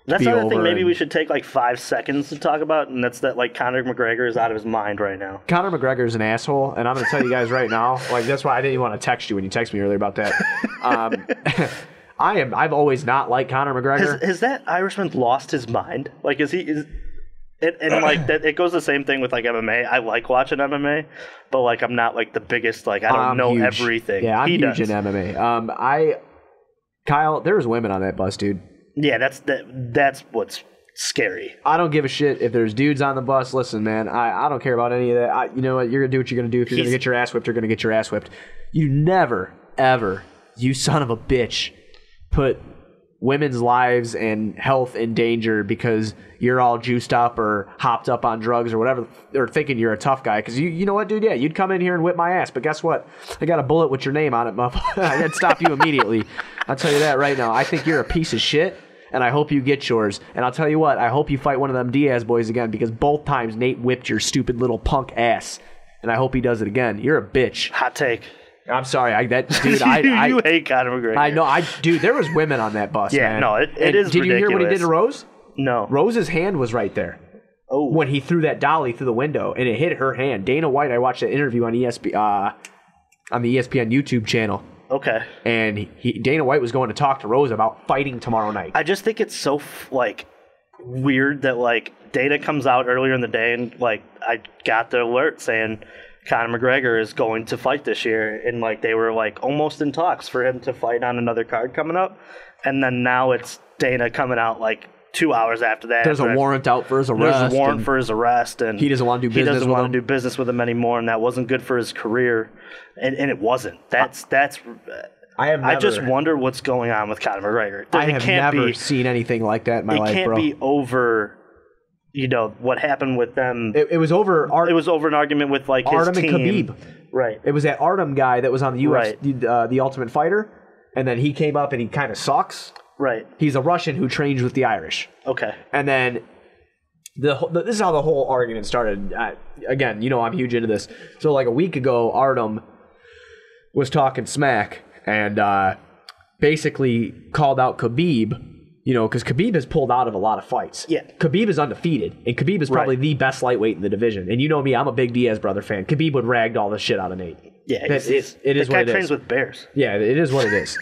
That's another thing maybe we should take like 5 seconds to talk about, and that's that like Conor McGregor is out of his mind right now. Conor McGregor is an asshole, and I'm going to tell you guys right now, like that's why I didn't even want to text you when you texted me earlier about that. I've always not liked Conor McGregor. Has that Irishman lost his mind? Like, and like that, it goes the same thing with like MMA. I like watching MMA, but like I'm not like the biggest. Like I don't know huge. everything. Yeah, I'm huge in MMA. Kyle, there's women on that bus, dude. Yeah, that's what's scary. I don't give a shit if there's dudes on the bus. Listen, man, I don't care about any of that. You know what? You're gonna do what you're gonna do. If you're gonna get your ass whipped, you're gonna get your ass whipped. You never, ever, you son of a bitch, put women's lives and health in danger because you're all juiced up or hopped up on drugs or whatever, or thinking you're a tough guy. Because you know what, dude? Yeah, you'd come in here and whip my ass. But guess what? I got a bullet with your name on it, motherfucker. I'd stop you immediately. I'll tell you that right now. I think you're a piece of shit, and I hope you get yours. And I'll tell you what, I hope you fight one of them Diaz boys again, because both times Nate whipped your stupid little punk ass. And I hope he does it again. You're a bitch. Hot take. I'm sorry, you hate Conor McGregor. I know, dude. There was women on that bus. Yeah, man. no, it is. Did you hear what he did to Rose? No. Rose's hand was right there. Oh, when he threw that dolly through the window and it hit her hand. Dana White, I watched that interview on ESPN on the ESPN YouTube channel. Okay. And Dana White was going to talk to Rose about fighting tomorrow night. I just think it's so like weird that like Dana comes out earlier in the day and like I got the alert saying Conor McGregor is going to fight this year, and like they were like almost in talks for him to fight on another card coming up, and then now it's Dana coming out like 2 hours after that. There's a warrant out for his arrest. There's a warrant for his arrest, and he doesn't want to do business. He doesn't want to do business with him anymore, and that wasn't good for his career, and it wasn't. That's. I just wonder what's going on with Conor McGregor. I have never seen anything like that in my life, bro. It can't be over. You know what happened with them? It was over. It was over an argument with like his Artem team. and Khabib. Right. It was that Artem guy that was on the UFC, right. The Ultimate Fighter, and then he came up and he kind of sucks. Right. He's a Russian who trains with the Irish. Okay. And then this is how the whole argument started. Again, you know I'm huge into this. So like a week ago, Artem was talking smack and basically called out Khabib. You know, because Khabib has pulled out of a lot of fights. Yeah. Khabib is undefeated, and Khabib is probably the best lightweight in the division. And you know me, I'm a big Diaz brother fan. Khabib would rag all the shit out of Nate. Yeah, it is what it is. The guy trains with bears. Yeah, it is what it is.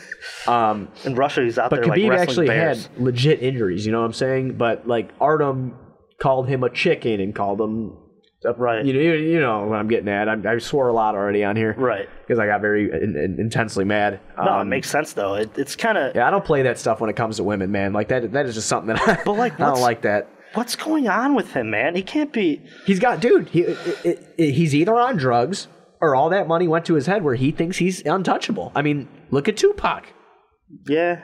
In Russia, he's out there like wrestling bears. But Khabib actually had legit injuries, you know what I'm saying? But like Artem called him a chicken and called him... Right. You know what I'm getting at. I swore a lot already on here. Right. Because I got very intensely mad. No, it makes sense, though. It's kind of... Yeah, I don't play that stuff when it comes to women, man. Like, that is just something that but like, I don't like that. What's going on with him, man? He can't be... He's got... Dude, he's either on drugs or all that money went to his head where he thinks he's untouchable. I mean, look at Tupac. Yeah.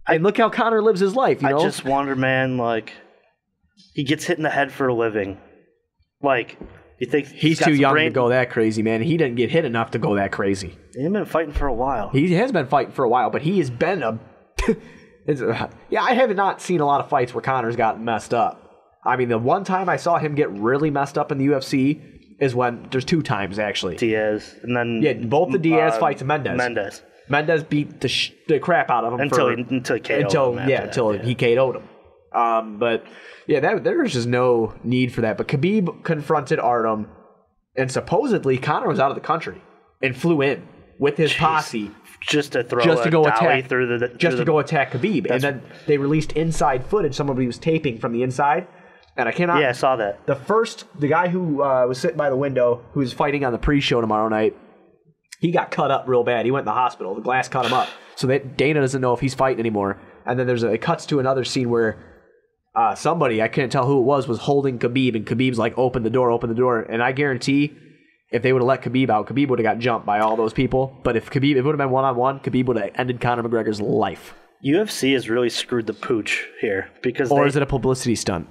And look how Conor lives his life, you know? I just wonder, man, like... He gets hit in the head for a living. Like, you think he's too young to go that crazy, man. He didn't get hit enough to go that crazy. He's been fighting for a while. He has been fighting for a while, but he has been I have not seen a lot of fights where Conor's gotten messed up. I mean, the one time I saw him get really messed up in the UFC is when... There's 2 times, actually. Diaz, and then... Yeah, both the Diaz fights and Mendez. Mendez beat the crap out of him until he KO'd him. Until he KO'd him. But yeah, there's just no need for that. But Khabib confronted Artem, and supposedly Conor was out of the country and flew in with his posse just to go attack Khabib. And then they released inside footage. Somebody was taping from the inside, and I cannot. Yeah, I saw that. The guy who was sitting by the window, who's fighting on the pre-show tomorrow night, he got cut up real bad. He went to the hospital. The glass cut him up, so that Dana doesn't know if he's fighting anymore. And then it cuts to another scene where. Somebody, I can't tell who it was holding Khabib, and Khabib's like, open the door. And I guarantee if they would have let Khabib out, Khabib would have got jumped by all those people. But if it would have been one-on-one, Khabib would have ended Conor McGregor's life. UFC has really screwed the pooch here. Or is it a publicity stunt?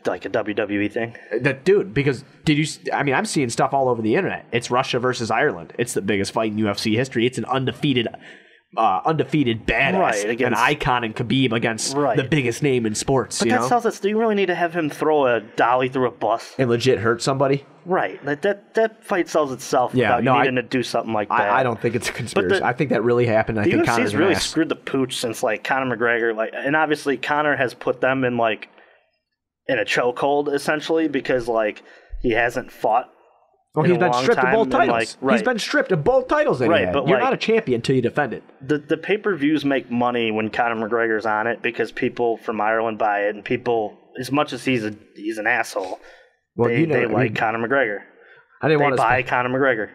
Like a WWE thing? Dude, because I'm seeing stuff all over the internet. It's Russia versus Ireland. It's the biggest fight in UFC history. It's an undefeated undefeated badass, Right, an icon in Khabib against the biggest name in sports. But that tells us, do you really need to have him throw a dolly through a bus and legit hurt somebody? Right, that fight sells itself without you needing to do something like that. I don't think it's a conspiracy. I think that really happened. I think UFC's really screwed the pooch since like Conor McGregor, and obviously Conor has put them in like in a chokehold essentially because like he hasn't fought. Well, he's been stripped of both titles. He's been stripped of both titles. But you're not a champion until you defend it. The pay-per-views make money when Conor McGregor's on it because people from Ireland buy it, and people, as much as he's an asshole, they like Conor McGregor. They buy Conor McGregor.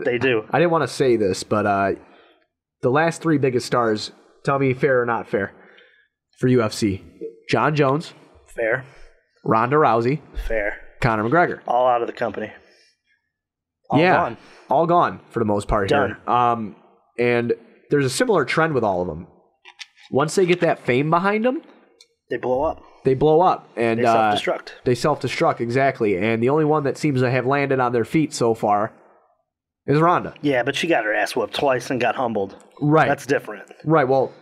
They do. I didn't want to say this, but the last 3 biggest stars, tell me fair or not fair, for UFC. John Jones. Fair. Ronda Rousey. Fair. Conor McGregor. All out of the company. All gone for the most part Done. here. And there's a similar trend with all of them. Once they get that fame behind them, they blow up. And they self-destruct, exactly. And the only one that seems to have landed on their feet so far is Ronda. Yeah, but she got her ass whooped twice and got humbled. Right. That's different. Right. Well,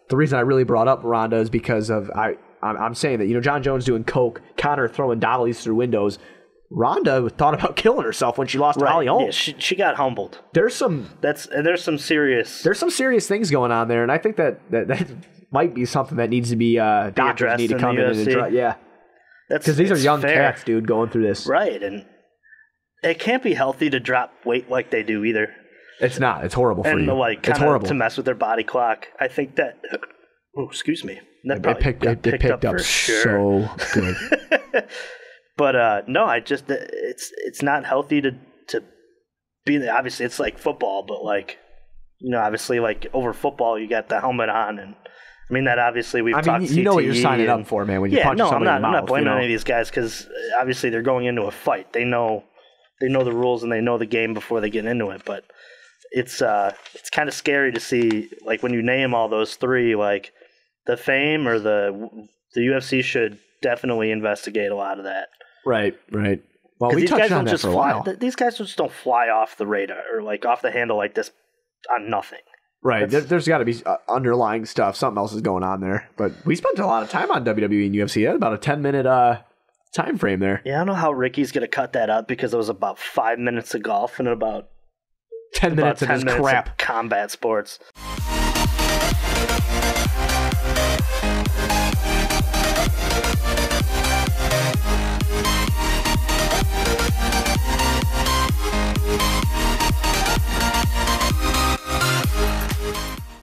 the reason I really brought up Ronda is because of I'm saying that, John Jones doing coke, Conor throwing dollies through windows. Ronda thought about killing herself when she lost to Holly Holm. Yeah, she got humbled. There's some serious things going on there, and I think that might be something that needs to be doctors need to come in and address. Yeah, because these are young cats, dude, going through this. Right, and it can't be healthy to drop weight like they do either. It's not. It's horrible for you. It's horrible to mess with their body clock. I think that. Oh, excuse me. That picked up for sure. So good. But no, it's not healthy to be. Obviously, it's like football, but like obviously, like over football, you got the helmet on, and I mean that obviously we've talked. You know what you're signing up for, man. When you punch somebody in the mouth, I'm not blaming any of these guys because obviously they're going into a fight. They know the rules and they know the game before they get into it. But it's kind of scary to see like when you name all those 3, like the fame or the UFC should definitely investigate a lot of that. Right. Well, we touched on that for a while. These guys just don't fly off the radar or like off the handle like this on nothing. Right. There's got to be underlying stuff. Something else is going on there. But we spent a lot of time on WWE and UFC. That's about a 10-minute time frame there. Yeah, I don't know how Ricky's going to cut that up because it was about 5 minutes of golf and about 10 minutes of his crap. Of combat sports.